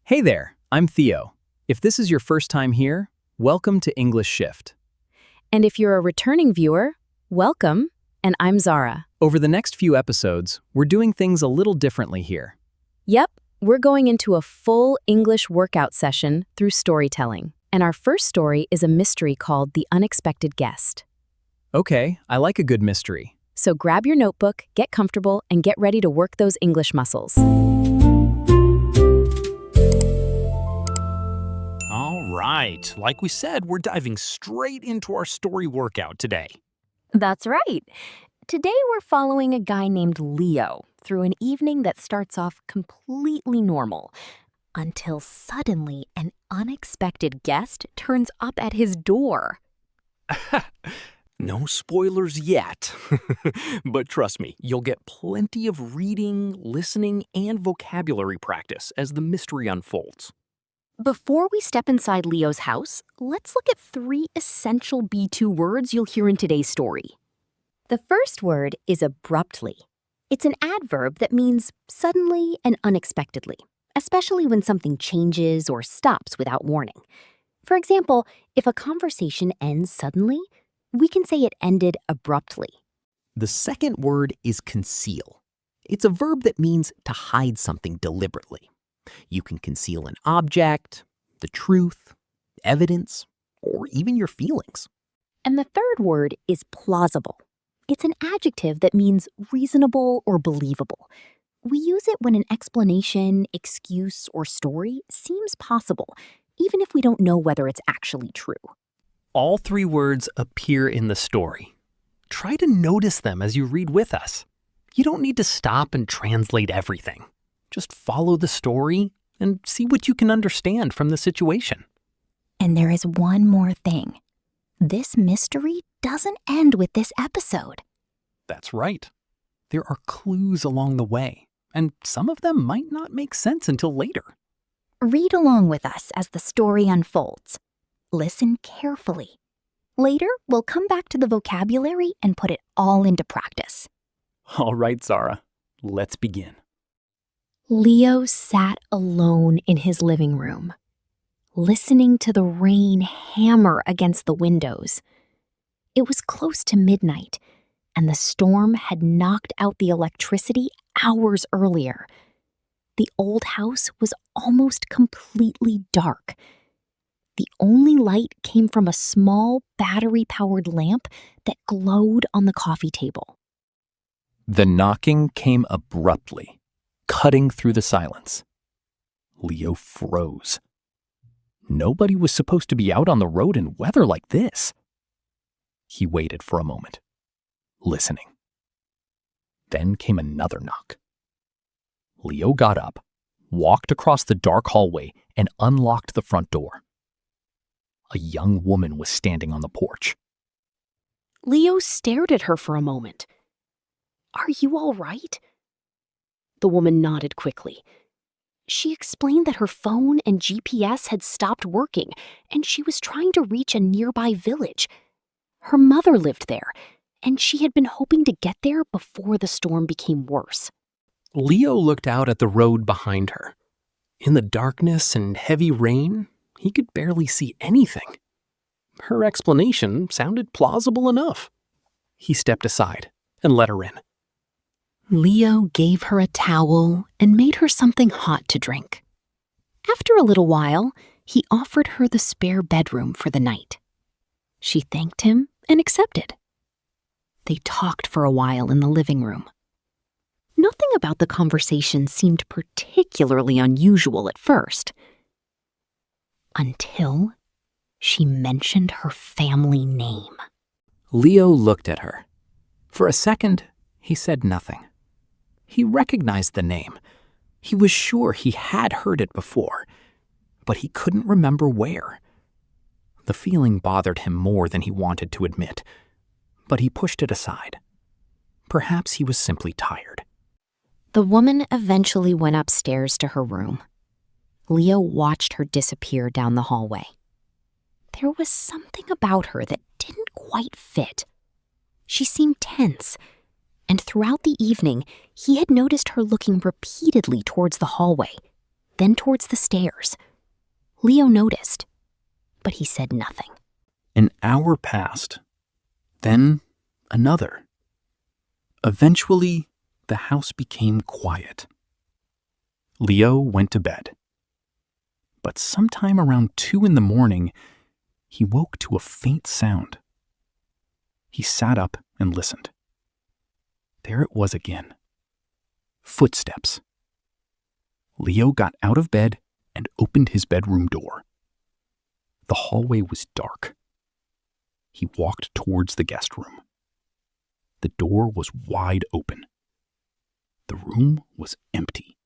Hey there, I'm Theo. If this is your first time here, welcome to English Shift. And if you're a returning viewer, welcome, and I'm Zara. Over the next few episodes, we're doing things a little differently here. Yep, we're going into a full English workout session through storytelling. And our first story is a mystery called The Unexpected Guest. Okay, I like a good mystery. So grab your notebook, get comfortable, and get ready to work those English muscles. All right, like we said, we're diving straight into our story workout today. That's right. Today we're following a guy named Leo through an evening that starts off completely normal until suddenly an unexpected guest turns up at his door. No spoilers yet, but trust me, you'll get plenty of reading, listening, and vocabulary practice as the mystery unfolds. Before we step inside Leo's house, let's look at 3 essential B2 words you'll hear in today's story. The first word is abruptly. It's an adverb that means suddenly and unexpectedly, especially when something changes or stops without warning. For example, if a conversation ends suddenly, we can say it ended abruptly. The second word is conceal. It's a verb that means to hide something deliberately. You can conceal an object, the truth, evidence, or even your feelings. And the third word is plausible. It's an adjective that means reasonable or believable. We use it when an explanation, excuse, or story seems possible, even if we don't know whether it's actually true. All 3 words appear in the story. Try to notice them as you read with us. You don't need to stop and translate everything. Just follow the story and see what you can understand from the situation. And there is one more thing. This mystery doesn't end with this episode. That's right. There are clues along the way, and some of them might not make sense until later. Read along with us as the story unfolds. Listen carefully. Later, we'll come back to the vocabulary and put it all into practice. All right, Zara, let's begin. Leo sat alone in his living room, listening to the rain hammer against the windows. It was close to midnight, and the storm had knocked out the electricity hours earlier. The old house was almost completely dark. The only light came from a small battery-powered lamp that glowed on the coffee table. The knocking came abruptly, cutting through the silence. Leo froze. Nobody was supposed to be out on the road in weather like this. He waited for a moment, listening. Then came another knock. Leo got up, walked across the dark hallway, and unlocked the front door. A young woman was standing on the porch. Leo stared at her for a moment. "Are you all right?" The woman nodded quickly. She explained that her phone and GPS had stopped working, and she was trying to reach a nearby village. Her mother lived there, and she had been hoping to get there before the storm became worse. Leo looked out at the road behind her. In the darkness and heavy rain, he could barely see anything. Her explanation sounded plausible enough. He stepped aside and let her in. Leo gave her a towel and made her something hot to drink. After a little while, he offered her the spare bedroom for the night. She thanked him and accepted. They talked for a while in the living room. Nothing about the conversation seemed particularly unusual at first, until she mentioned her family name. Leo looked at her. For a second, he said nothing. He recognized the name. He was sure he had heard it before, but he couldn't remember where. The feeling bothered him more than he wanted to admit, but he pushed it aside. Perhaps he was simply tired. The woman eventually went upstairs to her room. Leo watched her disappear down the hallway. There was something about her that didn't quite fit. She seemed tense, and throughout the evening, he had noticed her looking repeatedly towards the hallway, then towards the stairs. Leo noticed, but he said nothing. An hour passed, then another. Eventually, the house became quiet. Leo went to bed. But sometime around 2 in the morning, he woke to a faint sound. He sat up and listened. There it was again. Footsteps. Leo got out of bed and opened his bedroom door. The hallway was dark. He walked towards the guest room. The door was wide open. The room was empty.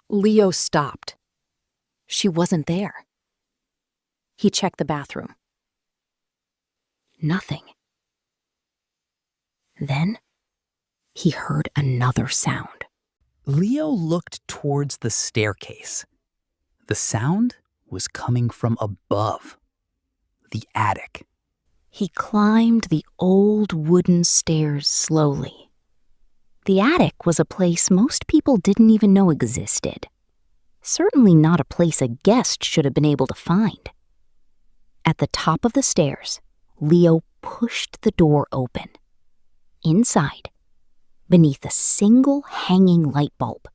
Leo stopped. She wasn't there. He checked the bathroom. Nothing. Then he heard another sound. Leo looked towards the staircase. The sound was coming from above, the attic. He climbed the old wooden stairs slowly. The attic was a place most people didn't even know existed. Certainly not a place a guest should have been able to find. At the top of the stairs, Leo pushed the door open. Inside, beneath a single hanging light bulb,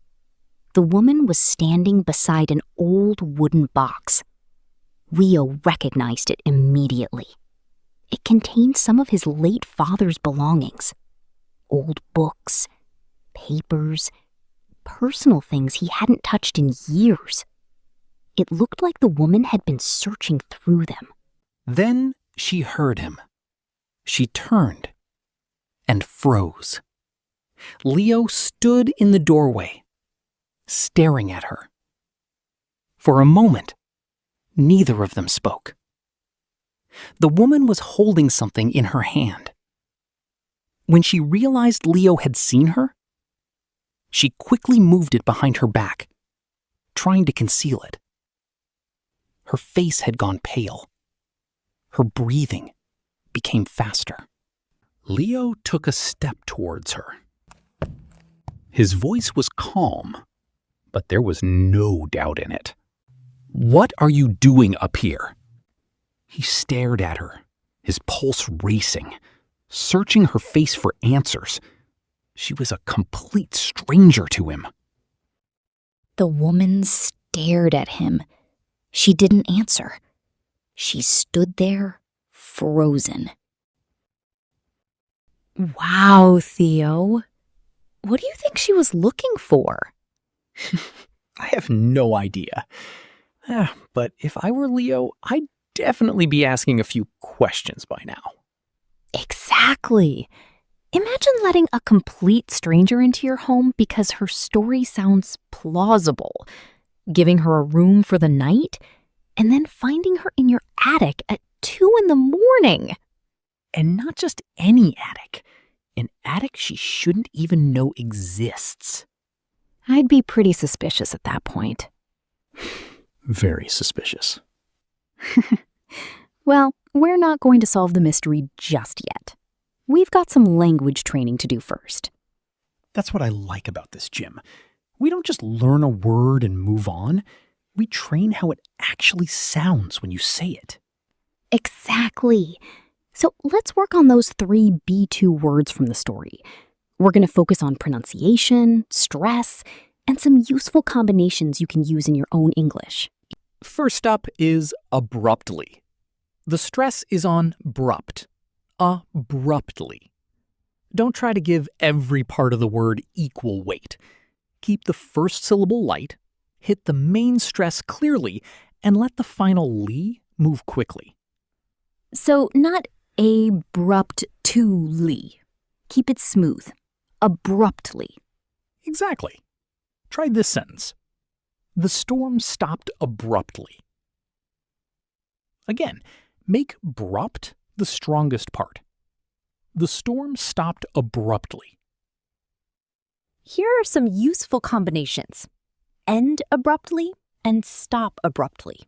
the woman was standing beside an old wooden box. Leo recognized it immediately. It contained some of his late father's belongings. Old books, papers, personal things he hadn't touched in years. It looked like the woman had been searching through them. Then she heard him. She turned and froze. Leo stood in the doorway, staring at her. For a moment, neither of them spoke. The woman was holding something in her hand. When she realized Leo had seen her, she quickly moved it behind her back, trying to conceal it. Her face had gone pale. Her breathing became faster. Leo took a step towards her. His voice was calm, but there was no doubt in it. "What are you doing up here?" He stared at her, his pulse racing, searching her face for answers. She was a complete stranger to him. The woman stared at him. She didn't answer. She stood there, frozen. Wow, Theo. What do you think she was looking for? I have no idea. But if I were Leo, I'd definitely be asking a few questions by now. Exactly. Imagine letting a complete stranger into your home because her story sounds plausible, giving her a room for the night, and then finding her in your attic at 2 in the morning. And not just any attic. An attic she shouldn't even know exists. I'd be pretty suspicious at that point. Very suspicious. Well, we're not going to solve the mystery just yet. We've got some language training to do first. That's what I like about this gym. We don't just learn a word and move on. We train how it actually sounds when you say it. Exactly. So let's work on those 3 B2 words from the story. We're going to focus on pronunciation, stress, and some useful combinations you can use in your own English. First up is abruptly. The stress is on abrupt. Abruptly. Don't try to give every part of the word equal weight. Keep the first syllable light, hit the main stress clearly, and let the final ly move quickly. So not abruptly. Keep it smooth. Abruptly. Exactly. Try this sentence. The storm stopped abruptly. Again, make abrupt the strongest part. The storm stopped abruptly. Here are some useful combinations. End abruptly and stop abruptly.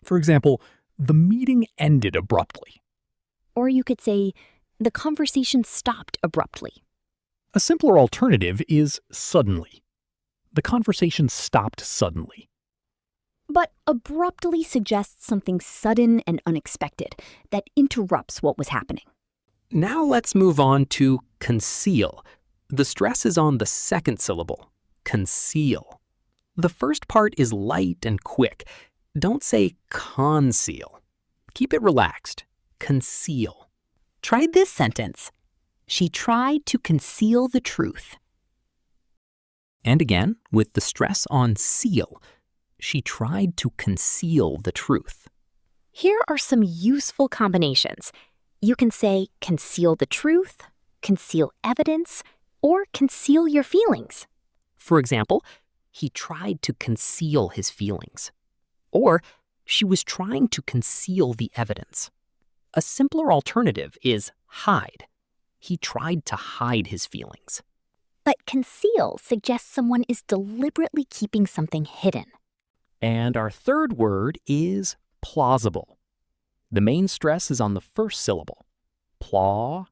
For example, the meeting ended abruptly. Or you could say, the conversation stopped abruptly. A simpler alternative is suddenly. The conversation stopped suddenly. But abruptly suggests something sudden and unexpected that interrupts what was happening. Now let's move on to conceal. The stress is on the second syllable, conceal. The first part is light and quick. Don't say conceal. Keep it relaxed. Conceal. Try this sentence. She tried to conceal the truth. And again, with the stress on seal. She tried to conceal the truth. Here are some useful combinations. You can say conceal the truth, conceal evidence, or conceal your feelings. For example, he tried to conceal his feelings. Or she was trying to conceal the evidence. A simpler alternative is hide. He tried to hide his feelings. But conceal suggests someone is deliberately keeping something hidden. And our third word is plausible. The main stress is on the first syllable. Plausible.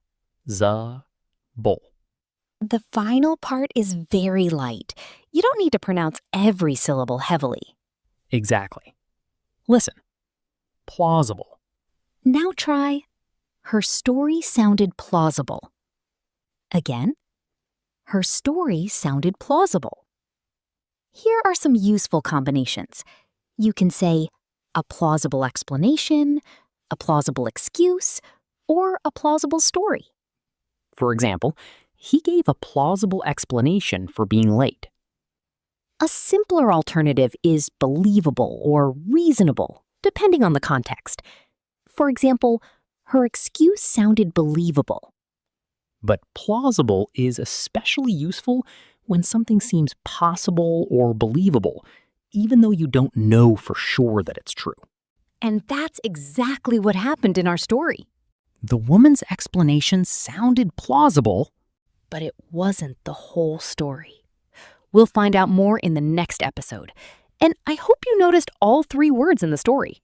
The final part is very light. You don't need to pronounce every syllable heavily. Exactly. Listen. Plausible. Now try, her story sounded plausible. Again, her story sounded plausible. Here are some useful combinations. You can say a plausible explanation, a plausible excuse, or a plausible story. For example, he gave a plausible explanation for being late. A simpler alternative is believable or reasonable, depending on the context. For example, her excuse sounded believable. But plausible is especially useful when something seems possible or believable, even though you don't know for sure that it's true. And that's exactly what happened in our story. The woman's explanation sounded plausible, But it wasn't the whole story. We'll find out more in the next episode. And I hope you noticed all 3 words in the story.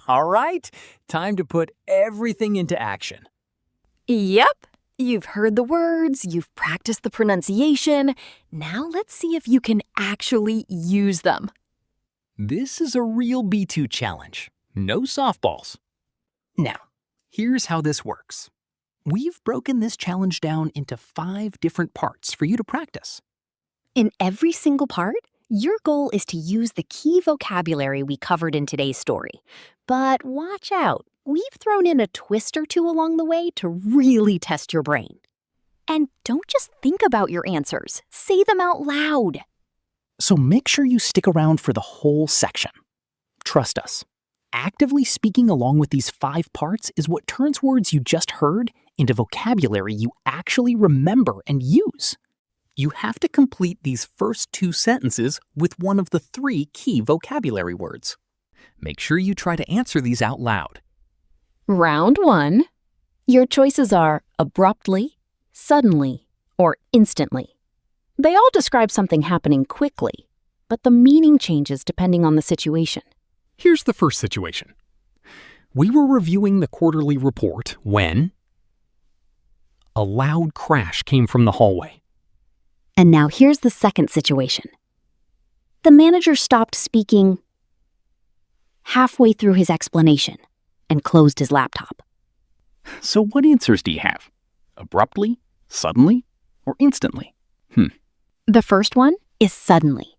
All right, time to put everything into action. Yep. You've heard the words, you've practiced the pronunciation. Now let's see if you can actually use them. This is a real B2 challenge. No softballs. Now, here's how this works. We've broken this challenge down into 5 different parts for you to practice. In every single part, your goal is to use the key vocabulary we covered in today's story. But watch out. We've thrown in a twist or two along the way to really test your brain. And don't just think about your answers. Say them out loud. So make sure you stick around for the whole section. Trust us. Actively speaking along with these 5 parts is what turns words you just heard into vocabulary you actually remember and use. You have to complete these first 2 sentences with one of the 3 key vocabulary words. Make sure you try to answer these out loud. Round 1. Your choices are abruptly, suddenly, or instantly. They all describe something happening quickly, but the meaning changes depending on the situation. Here's the first situation. We were reviewing the quarterly report when a loud crash came from the hallway. And now here's the second situation. The manager stopped speaking halfway through his explanation and closed his laptop. So what answers do you have? Abruptly, suddenly, or instantly? The first one is suddenly.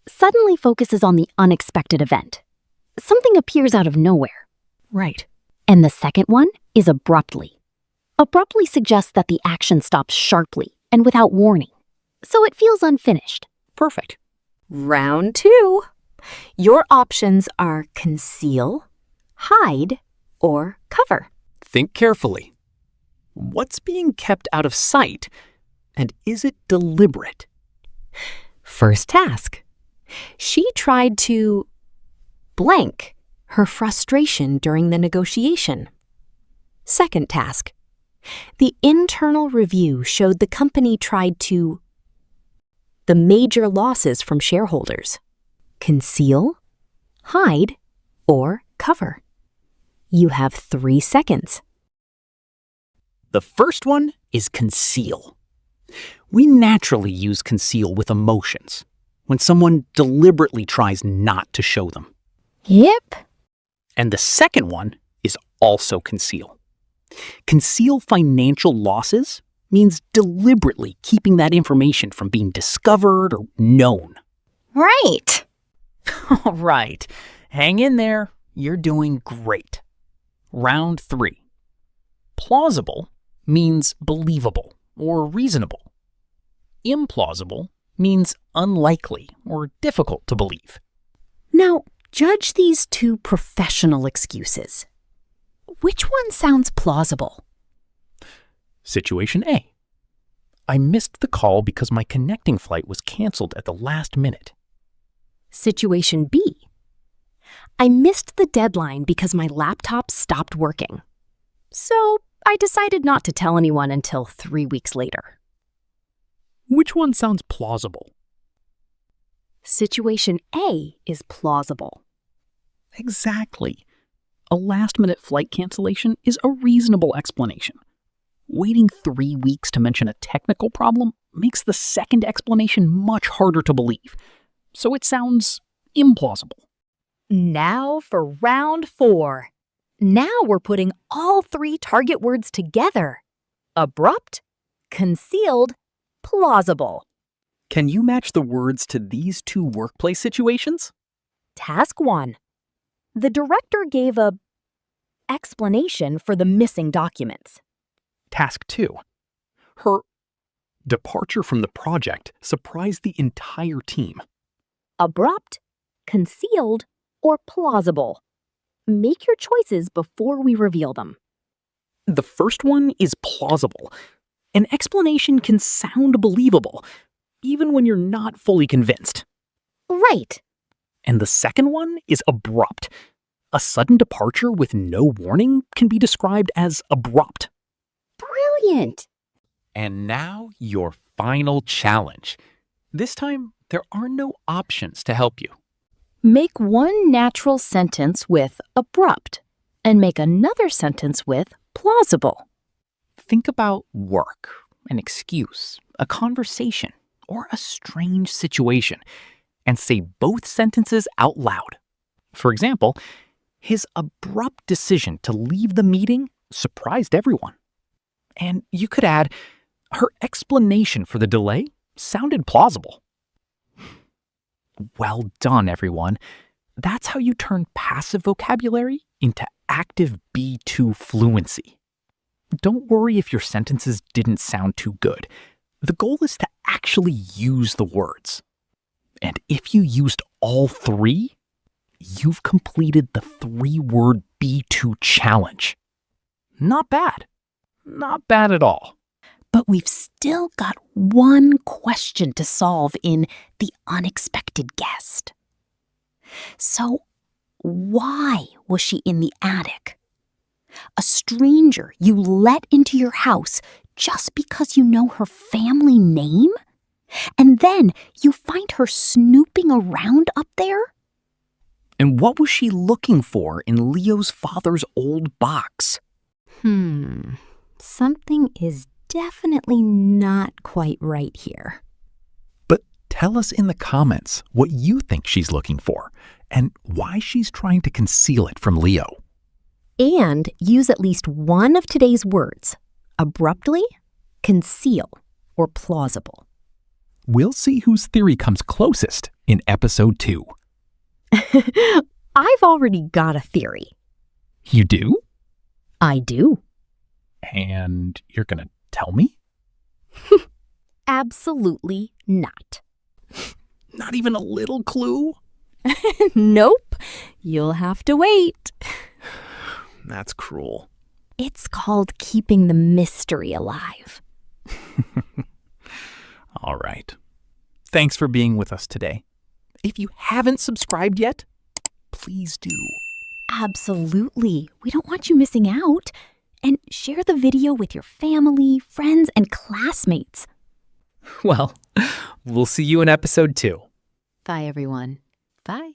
Suddenly focuses on the unexpected event. Something appears out of nowhere. right. And the second one is abruptly. Abruptly suggests that the action stops sharply and without warning, so it feels unfinished. Perfect. Round 2. Your options are conceal, hide, or cover. Think carefully. What's being kept out of sight, and is it deliberate? First task. She tried to blank her frustration during the negotiation. Second task. The internal review showed the company tried to the major losses from shareholders. Conceal, hide, or cover. You have 3 seconds. The first one is conceal. We naturally use conceal with emotions. when someone deliberately tries not to show them. Yep. And the second one is also conceal. Conceal financial losses means deliberately keeping that information from being discovered or known. Right. All right. Hang in there. You're doing great. Round 3. Plausible means believable or reasonable. Implausible means unlikely or difficult to believe. Now, judge these two professional excuses. Which one sounds plausible? Situation A. I missed the call because my connecting flight was canceled at the last minute. Situation B. I missed the deadline because my laptop stopped working. So I decided not to tell anyone until 3 weeks later. Which one sounds plausible? Situation A is plausible. Exactly. A last-minute flight cancellation is a reasonable explanation. Waiting 3 weeks to mention a technical problem makes the second explanation much harder to believe, so it sounds implausible. Now for round 4. Now we're putting all 3 target words together. Abrupt, concealed, plausible. Can you match the words to these 2 workplace situations? Task 1. The director gave a explanation for the missing documents. Task 2. Her departure from the project surprised the entire team. Abrupt, concealed, or plausible. Make your choices before we reveal them. The first one is plausible. An explanation can sound believable, even when you're not fully convinced. Right. And the second one is abrupt. A sudden departure with no warning can be described as abrupt. Brilliant. And now your final challenge. This time, there are no options to help you. Make one natural sentence with abrupt and make another sentence with plausible. Think about work, an excuse, a conversation, or a strange situation, and say both sentences out loud. For example, his abrupt decision to leave the meeting surprised everyone. And you could add, her explanation for the delay sounded plausible. Well done, everyone. That's how you turn passive vocabulary into active B2 fluency. Don't worry if your sentences didn't sound too good. The goal is to actually use the words. And if you used all 3, you've completed the 3-word B2 challenge. Not bad. Not bad at all. But we've still got one question to solve in the unexpected guest. So, why was she in the attic? A stranger you let into your house just because you know her family name? And then you find her snooping around up there? And what was she looking for in Leo's father's old box? Something is definitely not quite right here. But tell us in the comments what you think she's looking for and why she's trying to conceal it from Leo. And use at least one of today's words: abruptly, conceal, or plausible. We'll see whose theory comes closest in episode 2. I've already got a theory. You do? I do. And you're gonna tell me? Absolutely not. Not even a little clue? Nope. You'll have to wait. That's cruel. It's called keeping the mystery alive. All right. Thanks for being with us today. If you haven't subscribed yet, please do. Absolutely. We don't want you missing out. And share the video with your family, friends, and classmates. Well, we'll see you in episode 2. Bye, everyone. Bye.